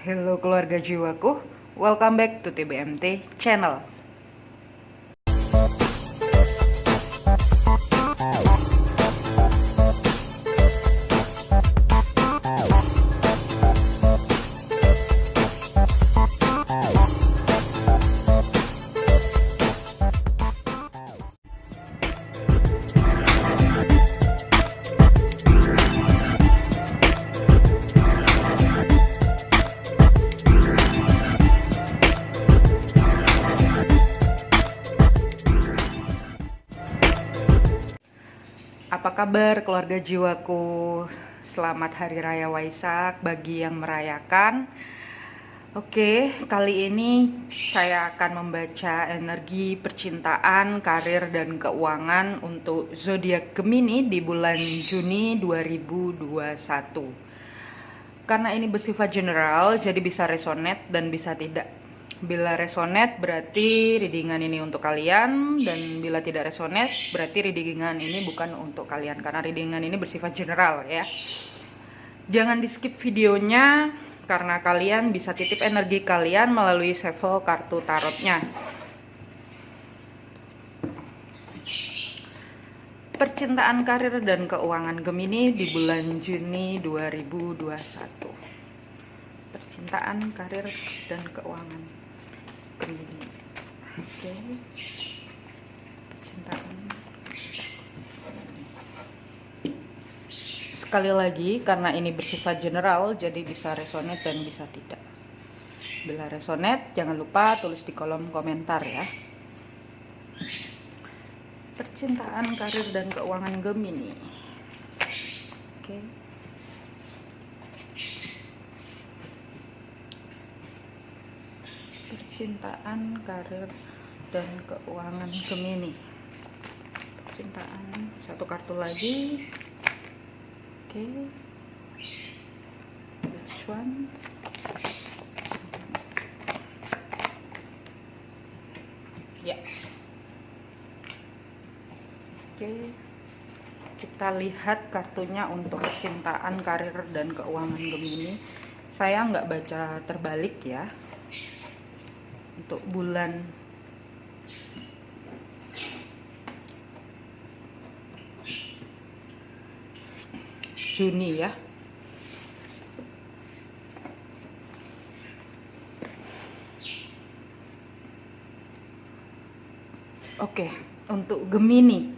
Hello keluarga jiwaku, welcome back to TBMT channel. Apa kabar keluarga jiwaku? Selamat Hari Raya Waisak bagi yang merayakan. Oke, kali ini saya akan membaca energi percintaan, karir, dan keuangan untuk zodiak Gemini di bulan Juni 2021. Karena ini bersifat general, jadi bisa resonate dan bisa tidak. Bila resonate berarti readingan ini untuk kalian, dan bila tidak resonate berarti readingan ini bukan untuk kalian, karena readingan ini bersifat general ya. Jangan di skip videonya karena kalian bisa titip energi kalian melalui shuffle kartu tarotnya. Percintaan, karir, dan keuangan Gemini di bulan Juni 2021. Percintaan, karir, dan keuangan Gemini. Oke. Percintaan. Sekali lagi, karena ini bersifat general, jadi bisa resonate dan bisa tidak. Bila resonate, jangan lupa tulis di kolom komentar ya. Percintaan, karir, dan keuangan Gemini. Oke. Percintaan, karir, dan keuangan Gemini. Percintaan, satu kartu lagi. Oke. This one. Ya. Oke. Kita lihat kartunya untuk percintaan, karir, dan keuangan Gemini. Saya nggak baca terbalik ya. Untuk bulan Juni ya. Oke, untuk Gemini.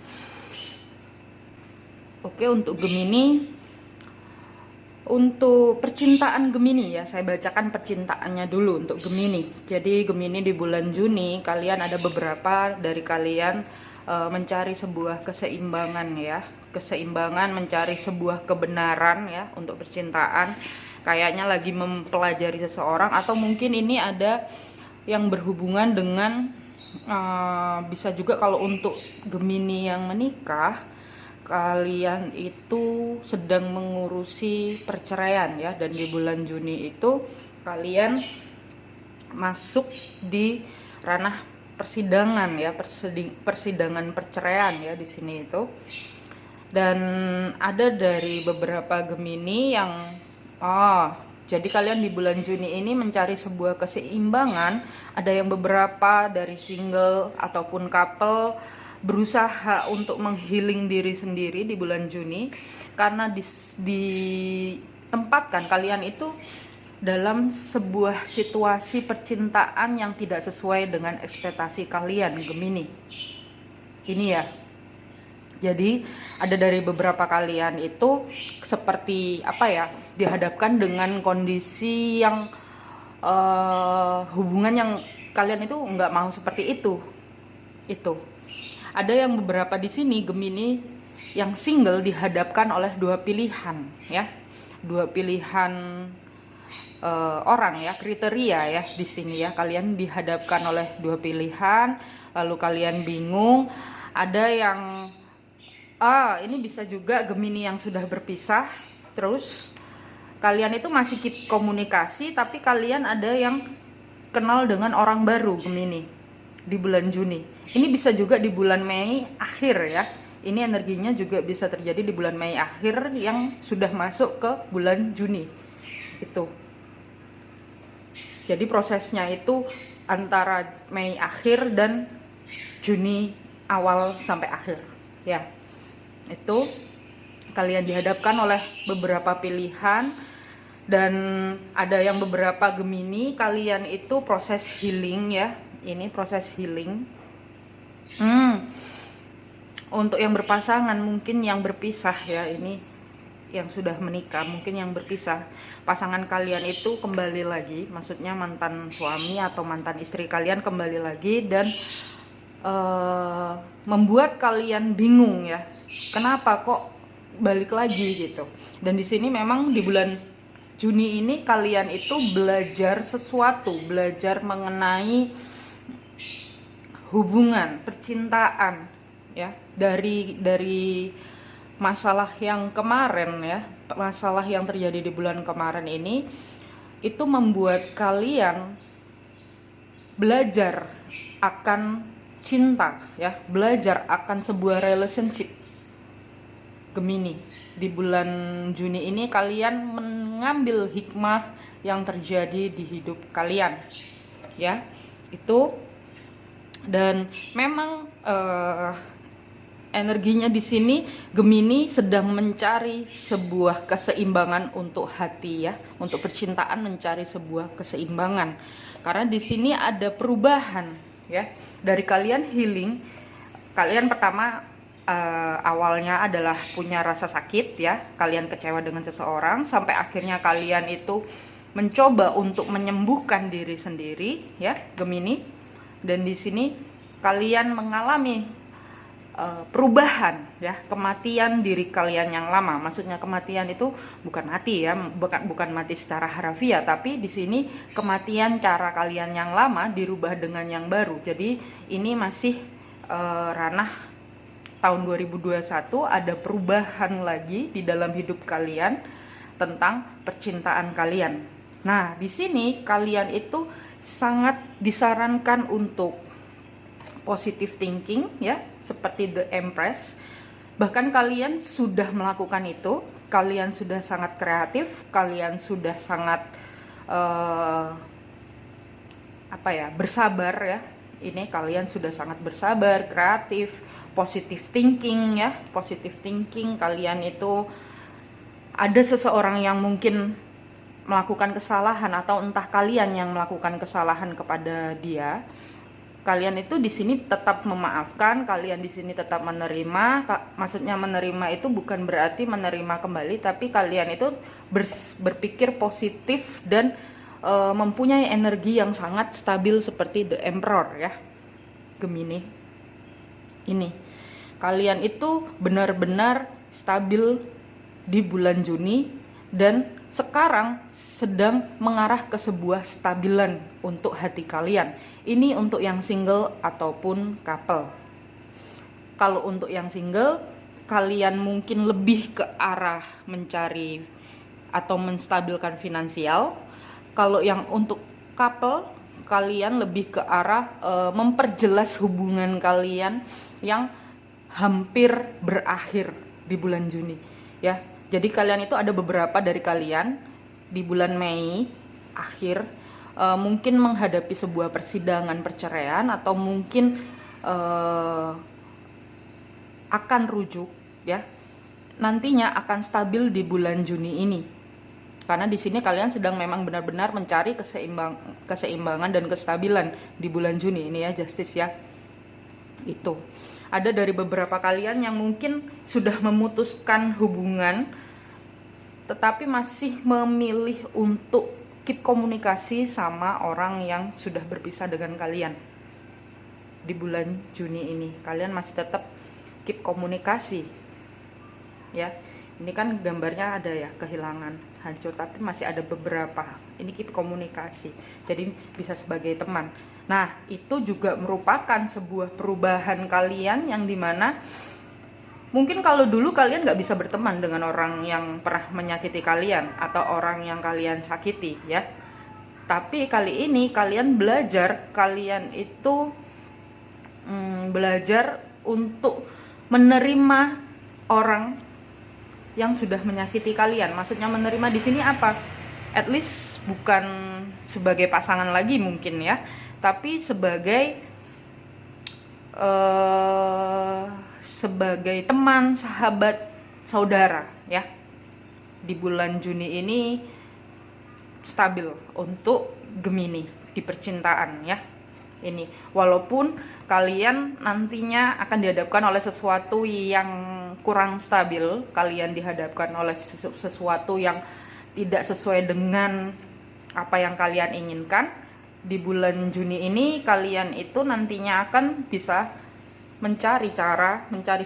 Untuk percintaan Gemini ya, saya bacakan percintaannya dulu untuk Gemini. Jadi Gemini di bulan Juni, kalian ada beberapa dari kalian mencari sebuah keseimbangan ya. Keseimbangan, mencari sebuah kebenaran ya untuk percintaan. Kayaknya lagi mempelajari seseorang, atau mungkin ini ada yang berhubungan dengan bisa juga kalau untuk Gemini yang menikah, kalian itu sedang mengurusi perceraian ya, dan di bulan Juni itu kalian masuk di ranah persidangan ya, persidangan perceraian ya di sini itu. Dan ada dari beberapa Gemini yang jadi kalian di bulan Juni ini mencari sebuah keseimbangan. Ada yang beberapa dari single ataupun couple berusaha untuk menghealing diri sendiri di bulan Juni, karena ditempatkan kalian itu dalam sebuah situasi percintaan yang tidak sesuai dengan ekspektasi kalian Gemini. Ini ya. Jadi ada dari beberapa kalian itu seperti apa ya, dihadapkan dengan kondisi yang hubungan yang kalian itu nggak mau seperti itu. Ada yang beberapa di sini Gemini yang single dihadapkan oleh dua pilihan ya, dua pilihan orang ya, kriteria ya di sini ya. Kalian dihadapkan oleh dua pilihan, lalu kalian bingung. Ada yang ini bisa juga Gemini yang sudah berpisah, terus kalian itu masih keep komunikasi, tapi kalian ada yang kenal dengan orang baru Gemini di bulan Juni. Ini bisa juga di bulan Mei akhir ya. Ini energinya juga bisa terjadi di bulan Mei akhir yang sudah masuk ke bulan Juni. Itu. Jadi prosesnya itu antara Mei akhir dan Juni awal sampai akhir ya. Itu kalian dihadapkan oleh beberapa pilihan, dan ada yang beberapa Gemini kalian itu proses healing ya. Ini proses healing. Untuk yang berpasangan, mungkin yang berpisah ya, ini yang sudah menikah, mungkin yang berpisah, pasangan kalian itu kembali lagi, maksudnya mantan suami atau mantan istri kalian kembali lagi dan membuat kalian bingung ya, kenapa kok balik lagi gitu. Dan di sini memang di bulan Juni ini kalian itu belajar sesuatu, belajar mengenai hubungan, percintaan ya, dari masalah yang kemarin ya, masalah yang terjadi di bulan kemarin ini itu membuat kalian belajar akan cinta ya, belajar akan sebuah relationship. Gemini, di bulan Juni ini kalian mengambil hikmah yang terjadi di hidup kalian ya, itu. Dan memang energinya di sini Gemini sedang mencari sebuah keseimbangan untuk hati ya, untuk percintaan mencari sebuah keseimbangan. Karena di sini ada perubahan ya. Dari kalian healing, kalian pertama awalnya adalah punya rasa sakit ya, kalian kecewa dengan seseorang sampai akhirnya kalian itu mencoba untuk menyembuhkan diri sendiri ya, Gemini. Dan di sini kalian mengalami perubahan ya, kematian diri kalian yang lama. Maksudnya kematian itu bukan mati ya, bukan mati secara harfiah, tapi di sini kematian cara kalian yang lama dirubah dengan yang baru. Jadi ini masih ranah tahun 2021, ada perubahan lagi di dalam hidup kalian tentang percintaan kalian. Nah, di sini kalian itu sangat disarankan untuk positive thinking ya, seperti The Empress. Bahkan kalian sudah melakukan itu, kalian sudah sangat kreatif, kalian sudah sangat bersabar ya. Ini kalian sudah sangat bersabar, kreatif, positive thinking ya. Positive thinking, kalian itu ada seseorang yang mungkin melakukan kesalahan atau entah kalian yang melakukan kesalahan kepada dia. Kalian itu di sini tetap memaafkan, kalian di sini tetap menerima. Maksudnya menerima itu bukan berarti menerima kembali, tapi kalian itu berpikir positif dan mempunyai energi yang sangat stabil seperti The Emperor ya, Gemini. Ini kalian itu benar-benar stabil di bulan Juni dan sekarang sedang mengarah ke sebuah stabilan untuk hati kalian. Ini untuk yang single ataupun couple. Kalau untuk yang single, kalian mungkin lebih ke arah mencari atau menstabilkan finansial. Kalau yang untuk couple, kalian lebih ke arah memperjelas hubungan kalian yang hampir berakhir di bulan Juni ya. Jadi kalian itu ada beberapa dari kalian di bulan Mei akhir mungkin menghadapi sebuah persidangan perceraian, atau mungkin akan rujuk ya. Nantinya akan stabil di bulan Juni ini. Karena di sini kalian sedang memang benar-benar mencari keseimbangan dan kestabilan di bulan Juni ini ya, Justice ya. Itu. Ada dari beberapa kalian yang mungkin sudah memutuskan hubungan tetapi masih memilih untuk keep komunikasi sama orang yang sudah berpisah dengan kalian. Di bulan Juni ini kalian masih tetap keep komunikasi ya. Ini kan gambarnya ada ya, kehilangan, hancur, tapi masih ada beberapa. Ini keep komunikasi, jadi bisa sebagai teman. Nah, itu juga merupakan sebuah perubahan kalian yang dimana mungkin kalau dulu kalian nggak bisa berteman dengan orang yang pernah menyakiti kalian atau orang yang kalian sakiti ya. Tapi kali ini kalian belajar, kalian itu belajar untuk menerima orang yang sudah menyakiti kalian. Maksudnya menerima di sini apa? at least bukan sebagai pasangan lagi mungkin ya, tapi sebagai sebagai teman, sahabat, saudara ya. Di bulan Juni ini stabil untuk Gemini di percintaan ya. Ini walaupun kalian nantinya akan dihadapkan oleh sesuatu yang kurang stabil, kalian dihadapkan oleh sesuatu yang tidak sesuai dengan apa yang kalian inginkan. Di bulan Juni ini kalian itu nantinya akan bisa mencari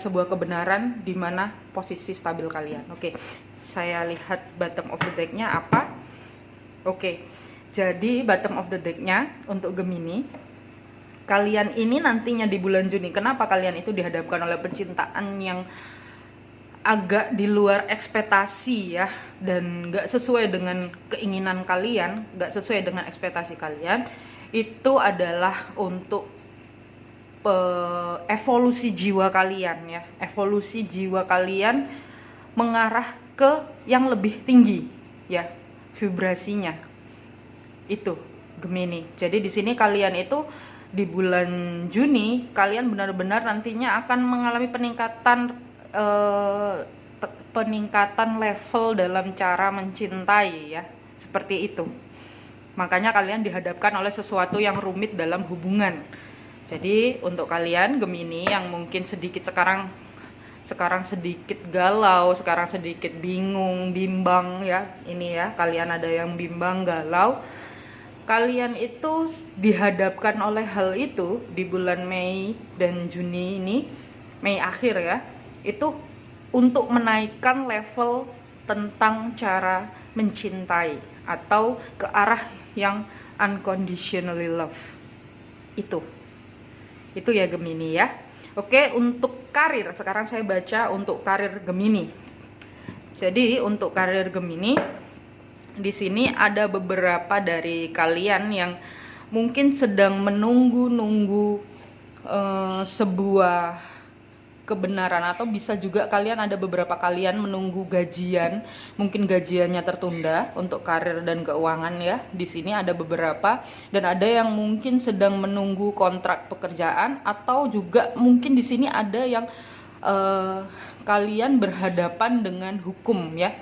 sebuah kebenaran di mana posisi stabil kalian. Oke, saya lihat bottom of the deck-nya apa. Oke, jadi bottom of the deck-nya untuk Gemini, kalian ini nantinya di bulan Juni, kenapa kalian itu dihadapkan oleh percintaan yang agak di luar ekspektasi ya, dan gak sesuai dengan keinginan kalian, gak sesuai dengan ekspektasi kalian. Itu adalah untuk evolusi jiwa kalian ya, evolusi jiwa kalian mengarah ke yang lebih tinggi ya, vibrasinya itu Gemini. Jadi di sini kalian itu di bulan Juni kalian benar-benar nantinya akan mengalami peningkatan level dalam cara mencintai ya, seperti itu. Makanya kalian dihadapkan oleh sesuatu yang rumit dalam hubungan. Jadi untuk kalian Gemini yang mungkin sekarang sedikit galau, sekarang sedikit bingung, bimbang ya, ini ya, kalian ada yang bimbang, galau, kalian itu dihadapkan oleh hal itu di bulan Mei dan Juni ini, Mei akhir ya, itu untuk menaikkan level tentang cara mencintai atau ke arah yang unconditionally love. Itu ya Gemini ya. Oke, untuk karir, sekarang saya baca untuk karir Gemini. Jadi untuk karir Gemini, di sini ada beberapa dari kalian yang mungkin sedang menunggu sebuah kebenaran, atau bisa juga kalian ada beberapa kalian menunggu gajian, mungkin gajiannya tertunda untuk karir dan keuangan ya. Di sini ada beberapa, dan ada yang mungkin sedang menunggu kontrak pekerjaan, atau juga mungkin di sini ada yang kalian berhadapan dengan hukum ya.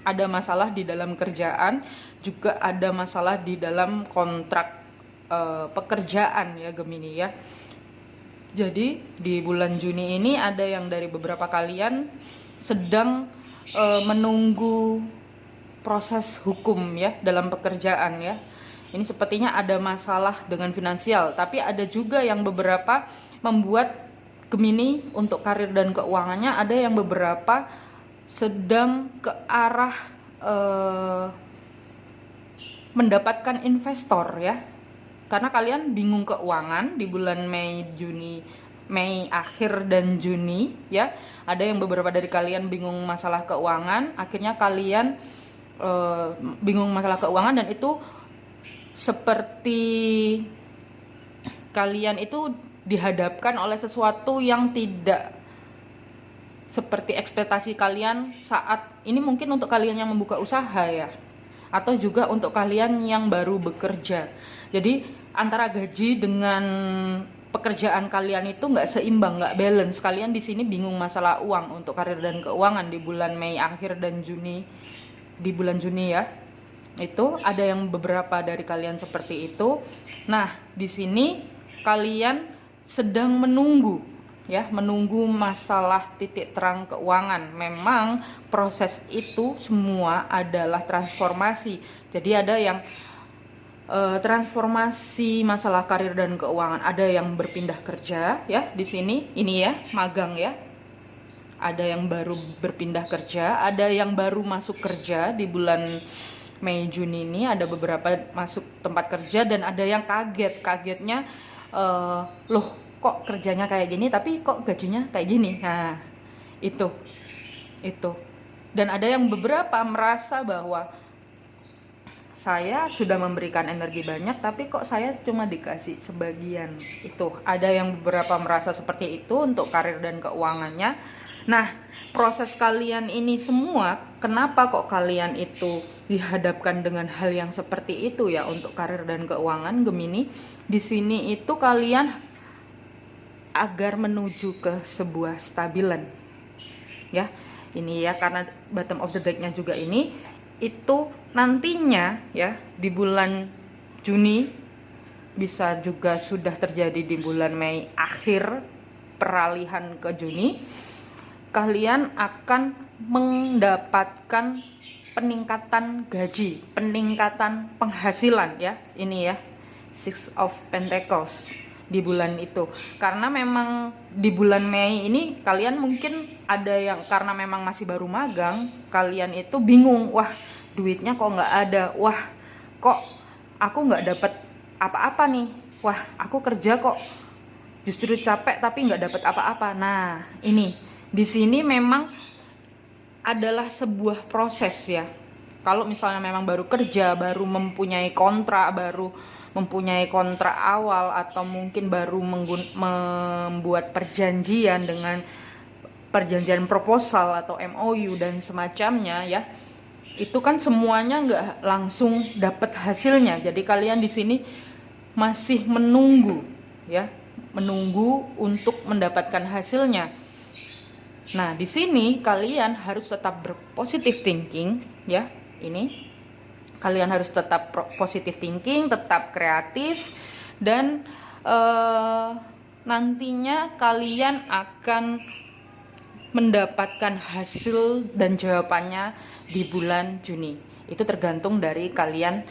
Ada masalah di dalam kerjaan, juga ada masalah di dalam kontrak pekerjaan ya Gemini ya. Jadi di bulan Juni ini ada yang dari beberapa kalian sedang menunggu proses hukum ya dalam pekerjaan ya. Ini sepertinya ada masalah dengan finansial, tapi ada juga yang beberapa membuat Gemini untuk karir dan keuangannya, ada yang beberapa sedang ke arah mendapatkan investor ya. Karena kalian bingung keuangan di bulan Mei akhir dan Juni ya. Ada yang beberapa dari kalian bingung masalah keuangan, akhirnya kalian bingung masalah keuangan, dan itu seperti kalian itu dihadapkan oleh sesuatu yang tidak seperti ekspektasi kalian saat ini. Mungkin untuk kalian yang membuka usaha ya, atau juga untuk kalian yang baru bekerja. Jadi antara gaji dengan pekerjaan kalian itu nggak seimbang, nggak balance. Kalian di sini bingung masalah uang untuk karir dan keuangan di bulan Mei akhir dan Juni, di bulan Juni ya. Itu ada yang beberapa dari kalian seperti itu. Nah di sini kalian sedang menunggu ya, menunggu masalah titik terang keuangan. Memang proses itu semua adalah transformasi. Jadi ada yang transformasi masalah karir dan keuangan, ada yang berpindah kerja ya di sini, ini ya, magang ya. Ada yang baru berpindah kerja, ada yang baru masuk kerja di bulan Mei Juni ini, ada beberapa masuk tempat kerja, dan ada yang kagetnya loh kok kerjanya kayak gini tapi kok gajinya kayak gini. Nah itu, dan ada yang beberapa merasa bahwa saya sudah memberikan energi banyak tapi kok saya cuma dikasih sebagian. Itu ada yang beberapa merasa seperti itu untuk karir dan keuangannya. Nah, proses kalian ini semua, kenapa kok kalian itu dihadapkan dengan hal yang seperti itu ya untuk karir dan keuangan Gemini? Di sini itu kalian agar menuju ke sebuah stabilan. Ya, ini ya karena bottom of the deck-nya juga ini itu nantinya ya di bulan Juni, bisa juga sudah terjadi di bulan Mei akhir peralihan ke Juni, kalian akan mendapatkan peningkatan gaji, peningkatan penghasilan ya. Ini ya, Six of Pentacles di bulan itu. Karena memang di bulan Mei ini kalian mungkin ada yang karena memang masih baru magang, kalian itu bingung, wah duitnya kok nggak ada, wah kok aku nggak dapet apa-apa nih, wah aku kerja kok justru capek tapi nggak dapet apa-apa. Nah ini di sini memang adalah sebuah proses ya. Kalau misalnya memang baru kerja, baru mempunyai kontrak, baru mempunyai kontrak awal, atau mungkin baru membuat perjanjian dengan perjanjian proposal atau MOU dan semacamnya ya, itu kan semuanya nggak langsung dapat hasilnya. Jadi kalian di sini masih menunggu ya, menunggu untuk mendapatkan hasilnya. Nah, di sini kalian harus tetap berpositif thinking ya. Ini kalian harus tetap positif thinking, tetap kreatif, dan nantinya kalian akan mendapatkan hasil dan jawabannya di bulan Juni. Itu tergantung dari kalian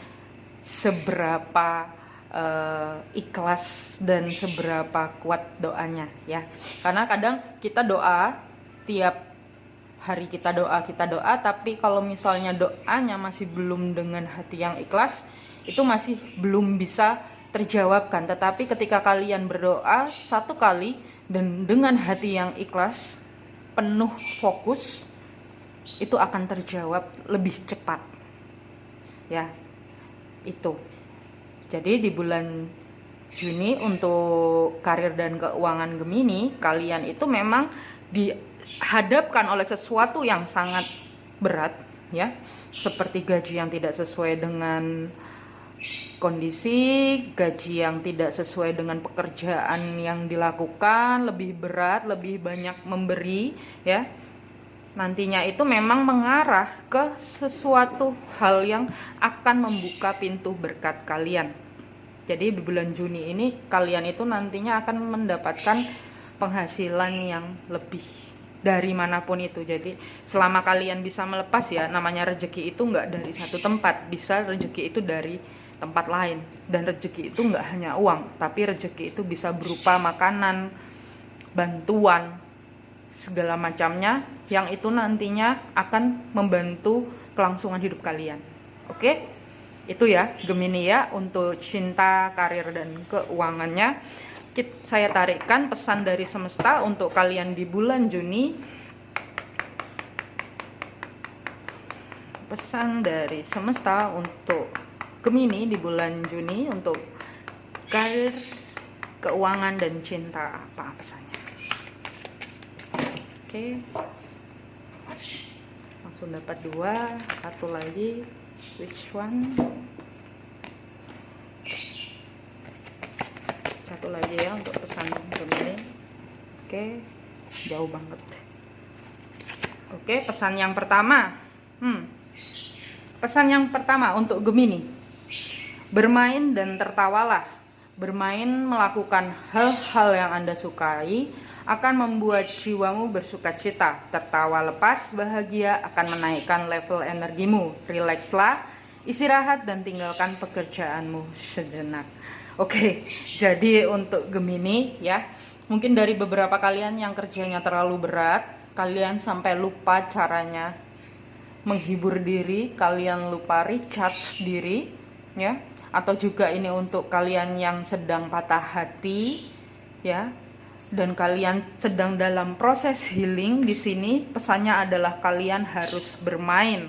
seberapa ikhlas dan seberapa kuat doanya ya. Karena kadang kita doa, tiap hari kita doa, tapi kalau misalnya doanya masih belum dengan hati yang ikhlas, itu masih belum bisa terjawabkan. Tetapi ketika kalian berdoa satu kali dan dengan hati yang ikhlas, penuh fokus, itu akan terjawab lebih cepat ya. Itu jadi di bulan Juni untuk karir dan keuangan Gemini, kalian itu memang dihadapkan oleh sesuatu yang sangat berat ya, seperti gaji yang tidak sesuai dengan kondisi, gaji yang tidak sesuai dengan pekerjaan yang dilakukan, lebih berat, lebih banyak memberi ya. Nantinya itu memang mengarah ke sesuatu hal yang akan membuka pintu berkat kalian. Jadi di bulan Juni ini kalian itu nantinya akan mendapatkan penghasilan yang lebih dari manapun itu. Jadi selama kalian bisa melepas ya, namanya rezeki itu nggak dari satu tempat, bisa rezeki itu dari tempat lain. Dan rezeki itu nggak hanya uang, tapi rezeki itu bisa berupa makanan, bantuan, segala macamnya, yang itu nantinya akan membantu kelangsungan hidup kalian. Oke, itu ya Gemini ya untuk cinta, karir, dan keuangannya. Saya tarikkan pesan dari semesta untuk kalian di bulan Juni. Pesan dari semesta untuk Gemini di bulan Juni untuk karir, keuangan, dan cinta. Apa pesannya? Oke, langsung dapat 2. Satu lagi, which one? Satu lagi ya untuk pesan Gemini. Oke, jauh banget. Oke, pesan yang pertama. Pesan yang pertama untuk Gemini. Bermain dan tertawalah. Bermain, melakukan hal-hal yang Anda sukai akan membuat jiwamu bersukacita. Tertawa lepas bahagia akan menaikkan level energimu. Rilekslah, istirahat, dan tinggalkan pekerjaanmu sejenak. Oke, jadi untuk Gemini ya, mungkin dari beberapa kalian yang kerjanya terlalu berat, kalian sampai lupa caranya menghibur diri, kalian lupa recharge diri ya. Atau juga ini untuk kalian yang sedang patah hati ya, dan kalian sedang dalam proses healing. Di sini pesannya adalah kalian harus bermain,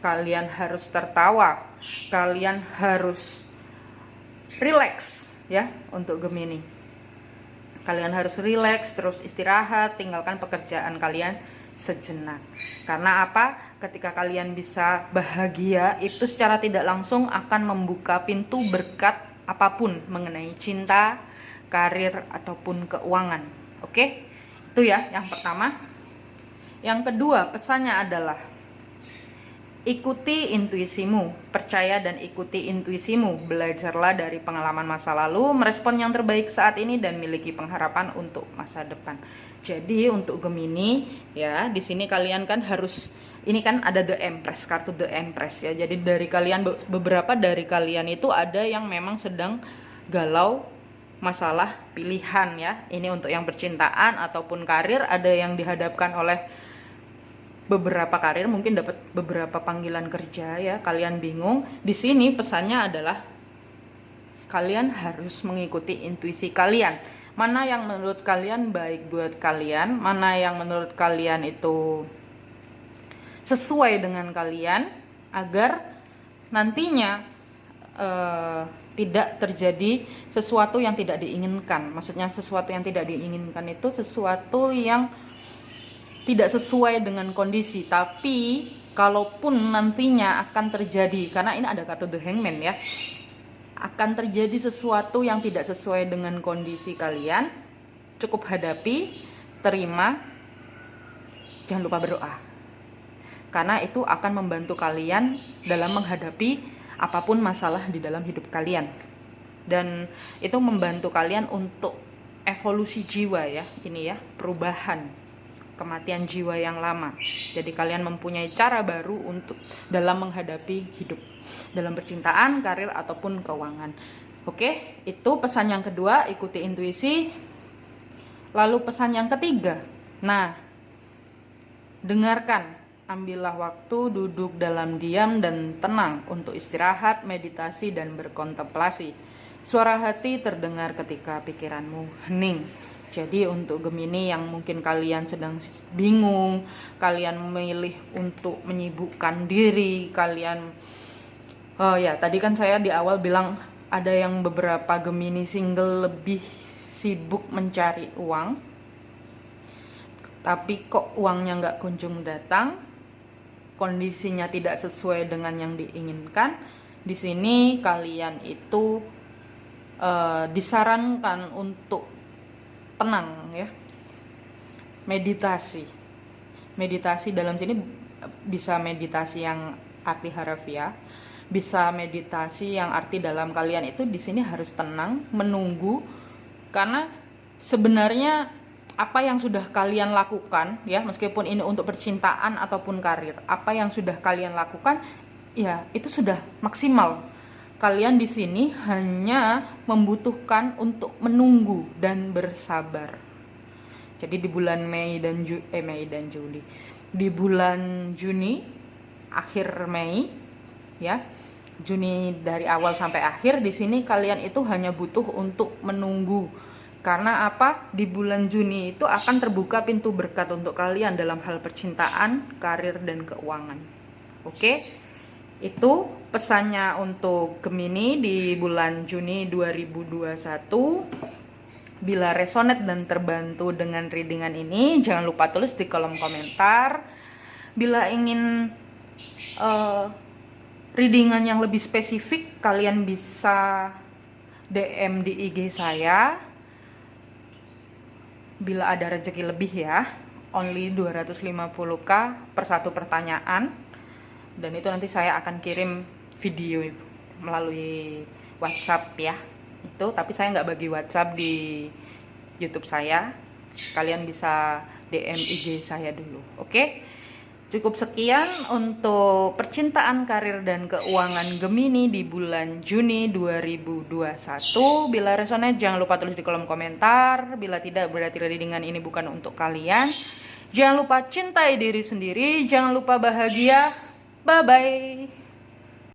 kalian harus tertawa, kalian harus relax ya untuk Gemini. Kalian harus rileks, terus istirahat, tinggalkan pekerjaan kalian sejenak. Karena apa? Ketika kalian bisa bahagia, itu secara tidak langsung akan membuka pintu berkat apapun mengenai cinta, karir, ataupun keuangan. Oke? Itu ya yang pertama. Yang kedua, pesannya adalah ikuti intuisimu, percaya dan ikuti intuisimu. Belajarlah dari pengalaman masa lalu, merespon yang terbaik saat ini dan miliki pengharapan untuk masa depan. Jadi untuk Gemini ya, di sini kalian kan harus, ini kan ada The Empress, kartu The Empress ya. Jadi dari kalian, beberapa dari kalian itu ada yang memang sedang galau masalah pilihan ya. Ini untuk yang percintaan ataupun karir, ada yang dihadapkan oleh beberapa karir, mungkin dapat beberapa panggilan kerja ya, kalian bingung. Di sini pesannya adalah kalian harus mengikuti intuisi kalian. Mana yang menurut kalian baik buat kalian, mana yang menurut kalian itu sesuai dengan kalian, agar nantinya tidak terjadi sesuatu yang tidak diinginkan. Maksudnya sesuatu yang tidak diinginkan itu sesuatu yang tidak sesuai dengan kondisi, tapi kalaupun nantinya akan terjadi, karena ini ada kartu The Hangman ya, akan terjadi sesuatu yang tidak sesuai dengan kondisi kalian, cukup hadapi, terima, jangan lupa berdoa, karena itu akan membantu kalian dalam menghadapi apapun masalah di dalam hidup kalian, dan itu membantu kalian untuk evolusi jiwa ya, ini ya, perubahan, kematian jiwa yang lama. Jadi kalian mempunyai cara baru untuk dalam menghadapi hidup, dalam percintaan, karir, ataupun keuangan. Oke, itu pesan yang kedua, ikuti intuisi. Lalu pesan yang ketiga, nah, dengarkan, ambillah waktu, duduk dalam diam dan tenang untuk istirahat, meditasi, dan berkontemplasi. Suara hati terdengar ketika pikiranmu hening. Jadi untuk Gemini yang mungkin kalian sedang bingung, kalian memilih untuk menyibukkan diri, kalian tadi kan saya di awal bilang ada yang beberapa Gemini single lebih sibuk mencari uang, tapi kok uangnya nggak kunjung datang, kondisinya tidak sesuai dengan yang diinginkan. Di sini kalian itu disarankan untuk tenang ya, meditasi dalam sini bisa meditasi yang arti harafiah, bisa meditasi yang arti dalam kalian itu di sini harus tenang, menunggu, karena sebenarnya apa yang sudah kalian lakukan ya, meskipun ini untuk percintaan ataupun karir, apa yang sudah kalian lakukan ya itu sudah maksimal. Kalian di sini hanya membutuhkan untuk menunggu dan bersabar. Jadi di bulan Mei dan Juli, di bulan Juni, akhir Mei, ya, Juni dari awal sampai akhir, di sini kalian itu hanya butuh untuk menunggu. Karena apa? Di bulan Juni itu akan terbuka pintu berkat untuk kalian dalam hal percintaan, karir, dan keuangan. Oke? Itu pesannya untuk Gemini di bulan Juni 2021. Bila resonate dan terbantu dengan readingan ini, jangan lupa tulis di kolom komentar. Bila ingin readingan yang lebih spesifik, kalian bisa DM di IG saya. Bila ada rezeki lebih ya, only 250k per satu pertanyaan. Dan itu nanti saya akan kirim video melalui WhatsApp ya. Itu, tapi saya nggak bagi WhatsApp di YouTube saya. Kalian bisa DM IG saya dulu. Oke? Cukup sekian untuk percintaan, karir, dan keuangan Gemini di bulan Juni 2021. Bila resonate jangan lupa tulis di kolom komentar. Bila tidak, berarti readingan ini bukan untuk kalian. Jangan lupa cintai diri sendiri, jangan lupa bahagia. Bye-bye.